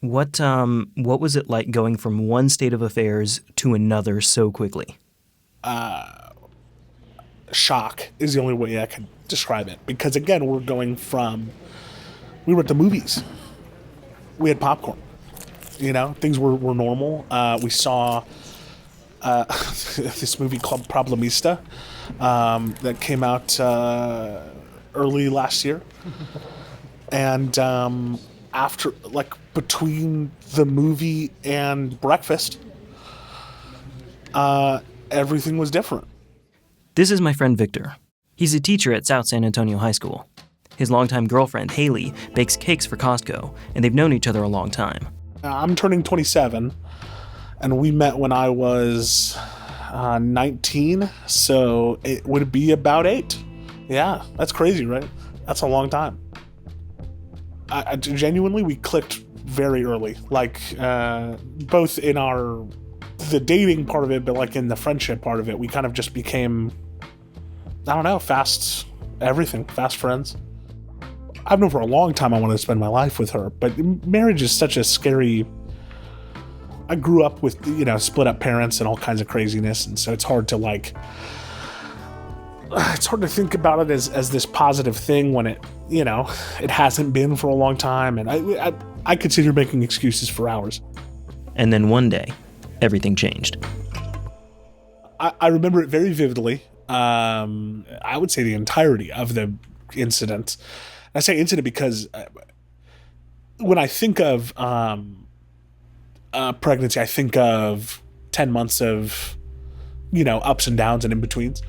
What was it like going from one state of affairs to another so quickly? Shock is the only way I can describe it. Because again, we were at the movies. We had popcorn. Things were normal. We saw this movie called Problemista that came out early last year. And after, between the movie and breakfast, everything was different. This is my friend Victor. He's a teacher at South San Antonio High School. His longtime girlfriend, Haley, bakes cakes for Costco, and they've known each other a long time. I'm turning 27, and we met when I was 19, so it would be about 8. Yeah, that's crazy, right? That's a long time. I genuinely, we clicked very early, both in the dating part of it, but in the friendship part of it, we kind of just became, fast friends. I've known for a long time I wanted to spend my life with her, but marriage is such a scary... I grew up with, split up parents and all kinds of craziness, and so it's hard to think about it as this positive thing when it hasn't been for a long time, and I could sit here making excuses for hours. And then one day, everything changed. I remember it very vividly. I would say the entirety of the incident. I say incident because when I think of pregnancy, I think of 10 months of, ups and downs and in-betweens.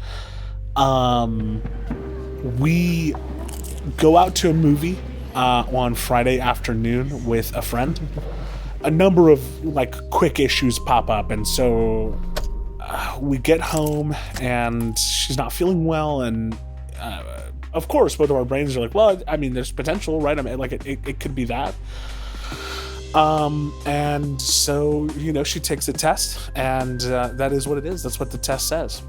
We go out to a movie on Friday afternoon with a friend. A number of, quick issues pop up, and so we get home, and she's not feeling well, and... of course, both of our brains are well, there's potential, right? It could be that. And so, she takes a test, and that is what it is. That's what the test says.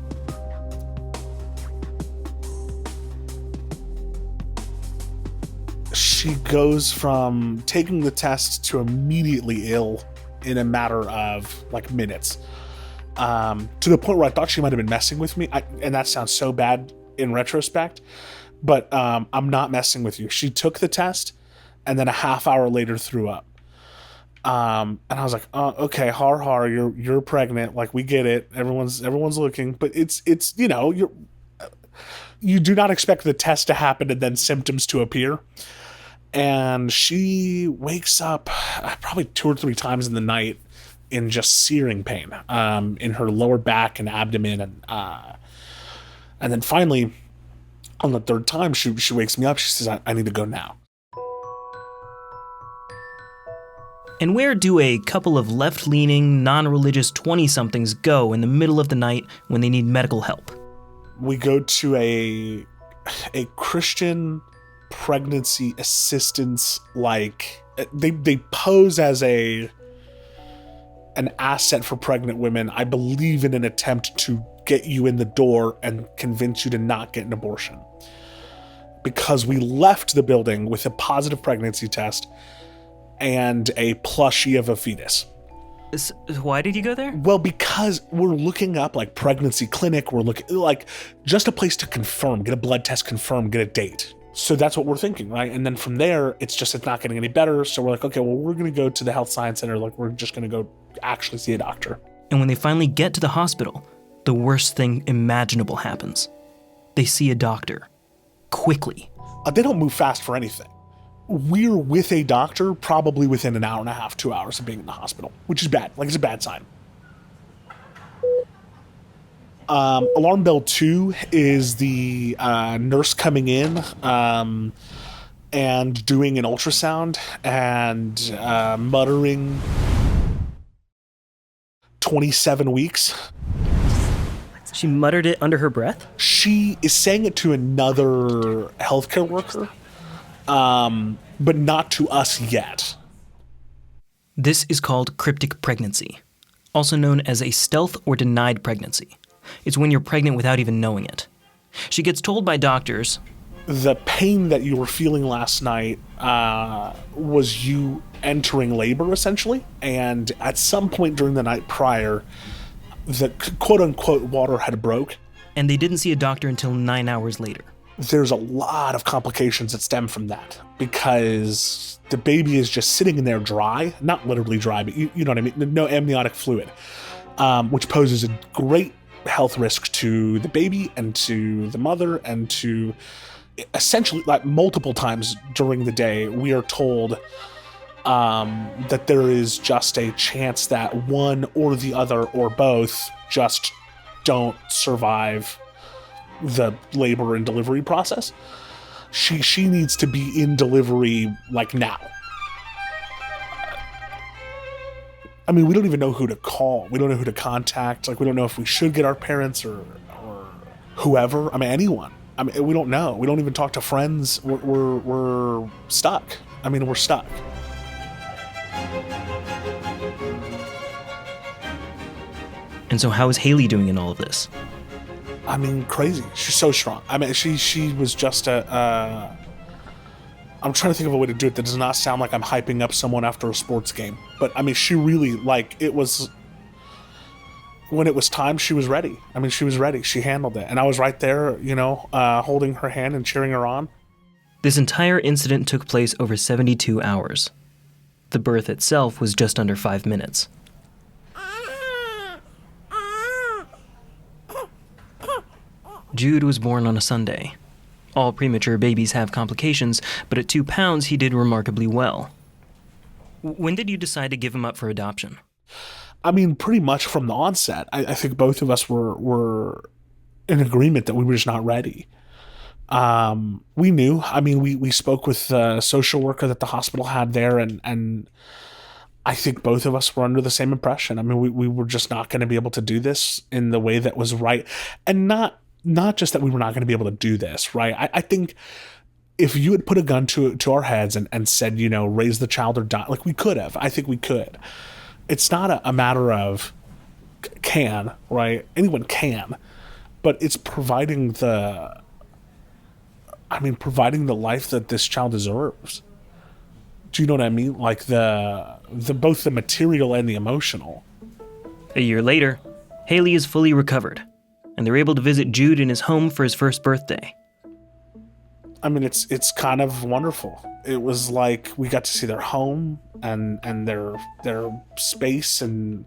She goes from taking the test to immediately ill in a matter of, minutes. To the point where I thought she might have been messing with me. And that sounds so bad in retrospect. But I'm not messing with you. She took the test, and then a half hour later threw up. And I was like, oh, okay, har, you're pregnant. We get it. Everyone's looking, but it's you do not expect the test to happen and then symptoms to appear. And she wakes up probably 2 or 3 times in the night in just searing pain in her lower back and abdomen, and then finally, on the 3rd time, she wakes me up. She says, I need to go now. And where do a couple of left-leaning, non-religious 20-somethings go in the middle of the night when they need medical help? We go to a Christian pregnancy assistance, they pose as an asset for pregnant women, I believe, in an attempt to get you in the door and convince you to not get an abortion. Because we left the building with a positive pregnancy test and a plushie of a fetus. Why did you go there? Well, because we're looking up pregnancy clinic. We're looking just a place to confirm, get a blood test, confirm, get a date. So that's what we're thinking, right? And then from there, it's not getting any better. So we're okay, well, we're going to go to the health science center. We're just going to go actually see a doctor. And when they finally get to the hospital, the worst thing imaginable happens. They see a doctor. Quickly. They don't move fast for anything. We're with a doctor probably within an hour and a half, 2 hours of being in the hospital, which is bad. It's a bad sign. Alarm bell 2 is the nurse coming in and doing an ultrasound and muttering 27 weeks. She muttered it under her breath? She is saying it to another healthcare worker, but not to us yet. This is called cryptic pregnancy, also known as a stealth or denied pregnancy. It's when you're pregnant without even knowing it. She gets told by doctors, the pain that you were feeling last night was you entering labor, essentially. And at some point during the night prior, the quote-unquote water had broke. And they didn't see a doctor until 9 hours later. There's a lot of complications that stem from that, because the baby is just sitting in there dry, not literally dry, but you know what I mean, no amniotic fluid, which poses a great health risk to the baby and to the mother, and to essentially, like, multiple times during the day, we are told that there is just a chance that one or the other or both just don't survive the labor and delivery process. She needs to be in delivery, like, now. I mean, we don't even know who to call. We don't know who to contact. Like, we don't know if we should get our parents or whoever. I mean, anyone. I mean, we don't know. We don't even talk to friends. We're stuck. I mean, we're stuck. And so how is Haley doing in all of this? I mean, crazy. She's so strong. I mean, she was just I'm trying to think of a way to do it that does not sound like I'm hyping up someone after a sports game. But, I mean, she really, like, it was... When it was time, she was ready. I mean, she was ready. She handled it. And I was right there, you know, holding her hand and cheering her on. This entire incident took place over 72 hours. The birth itself was just under 5 minutes. Jude was born on a Sunday. All premature babies have complications, but at 2 pounds, he did remarkably well. When did you decide to give him up for adoption? I mean, pretty much from the onset. I think both of us were in agreement that we were just not ready. We knew. I mean, we spoke with the social worker that the hospital had there, and I think both of us were under the same impression. I mean, we were just not going to be able to do this in the way that was right. And not just that we were not going to be able to do this, right? I think if you had put a gun to our heads and said, you know, raise the child or die, like, we could have. I think we could. It's not a matter of can, right? Anyone can. But it's providing the life that this child deserves. Do you know what I mean? Like, the both the material and the emotional. A year later, Haley is fully recovered, and they're able to visit Jude in his home for his first birthday. I mean, it's kind of wonderful. It was like we got to see their home and their space and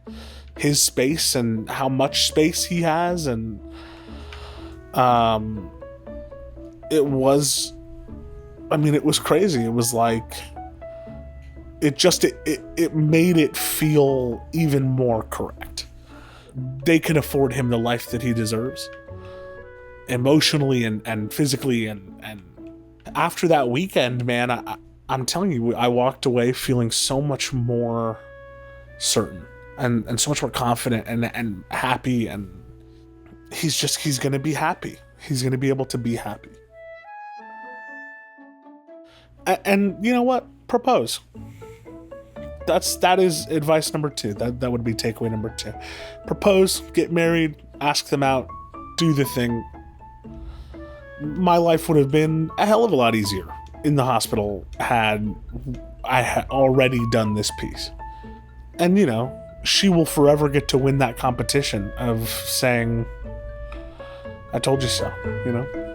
his space and how much space he has, and it was crazy. It was like it made it feel even more correct. They can afford him the life that he deserves, emotionally and physically, and after that weekend, man, I'm telling you, I walked away feeling so much more certain and so much more confident and happy, and he's gonna be happy. He's gonna be able to be happy. And you know what? Propose. That is advice number 2. That would be takeaway number 2. Propose, get married, ask them out, do the thing. My life would have been a hell of a lot easier in the hospital had I already done this piece. And, you know, she will forever get to win that competition of saying, I told you so, you know?